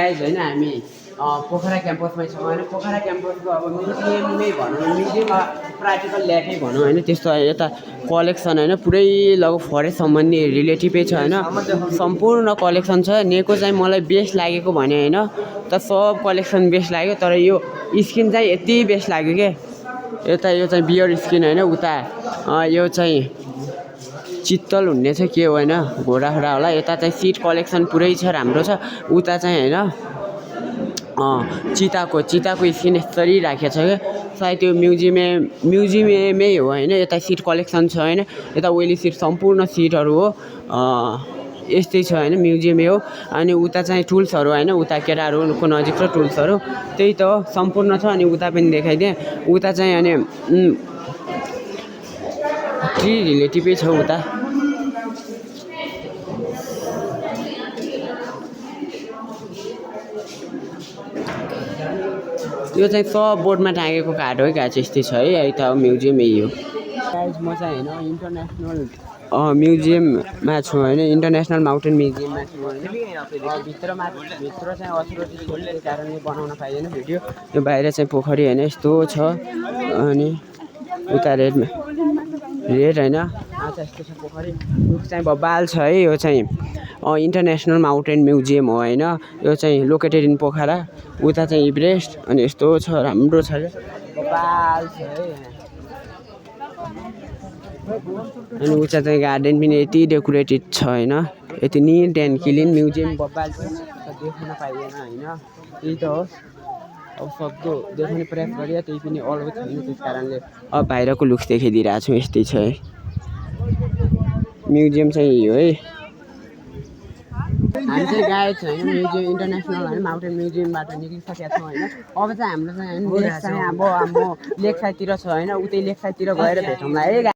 Guys होइन हामी पोखरा क्याम्पसमै छौँ होइन। पोखरा क्याम्पसको अब म्युजियमै भनौँ, म्युजियम प्र्याक्टिकल ल्याएकै भनौँ होइन। त्यस्तो यता कलेक्सन होइन पुरै लगभग फरेस्ट सम्बन्धी रिलेटिभै छ होइन। सम्पूर्ण कलेक्सन छ। नेको चाहिँ मलाई बेस्ट लागेको भने होइन, त सब कलेक्सन बेस्ट लाग्यो। तर यो स्किन चाहिँ यति बेस्ट लाग्यो क्या। यता यो चाहिँ बियर स्किन होइन, उता यो चाहिँ चित्तल हुने चाहिँ के हो होइन, घोडाखोडा होला। यता चाहिँ सिट कलेक्सन पुरै छ, राम्रो छ। उता चाहिँ होइन चिताको स्किन यसरी राखेको छ क्या। सायद त्यो म्युजियमै हो होइन। यता सिट कलेक्सन छ होइन। यता ओइली सिट सम्पूर्ण सिटहरू हो, यस्तै छ होइन, म्युजियमै हो। अनि उता चाहिँ टुल्सहरू होइन, उता केटाहरूको नजिक छ टुल्सहरू, त्यही त हो सम्पूर्ण छ। अनि उता पनि देखाइदिएँ, उता चाहिँ अनि ट्री रिलेटिभै छ उता। यो चाहिँ सब बोर्डमा टाँगेको कार्ड हो क्या, यस्तै छ है। यता म्युजियमै हो। गाइज म चाहिँ होइन इन्टरनेसनल म्युजियममा छु होइन, इन्टरनेसनल माउन्टेन म्युजियममा छु होइन। भित्र चाहिँ अथोरिटी छैन, त्यही कारणले बनाउन पाइएन भिडियो। यो बाहिर चाहिँ पोखरी होइन, यस्तो छ। अनि उता रेड होइन, अच्छा यस्तो छ पोखरी। रुख चाहिँ बब्बाल छ है। यो चाहिँ इन्टरनेसनल माउन्टेन म्युजियम हो होइन। यो चाहिँ लोकेटेड इन पोखरा। उता चाहिँ इभरेस्ट। अनि यस्तो छ, राम्रो छ क्या, बब्बाल छ है। अनि उता चाहिँ गार्डन पनि यति डेकोरेटेड छ होइन, यति निट एन्ड क्लिन। म्युजियम बब्बाल छ, देख्न पाइएन होइन। त्यही त हो, अब सक्दो देखाउने प्रयास गरियो, त्यही पनि अल्गो छैन। त्यस कारणले अब बाहिरको लुक्स देखाइदिइरहेको छु, यस्तै छ है। म्युजियम चाहिँ यो है। हामी चाहिँ गएको छ होइन म्युजियम, इन्टरनेसनल होइन माउन्टेन म्युजियमबाट निक्लिसकेका छौँ होइन। अब चाहिँ हाम्रो चाहिँ लेक चाहिँ अब लेक साइडतिर छ होइन, उतै लेक साइडतिर गएर भेटौँला है।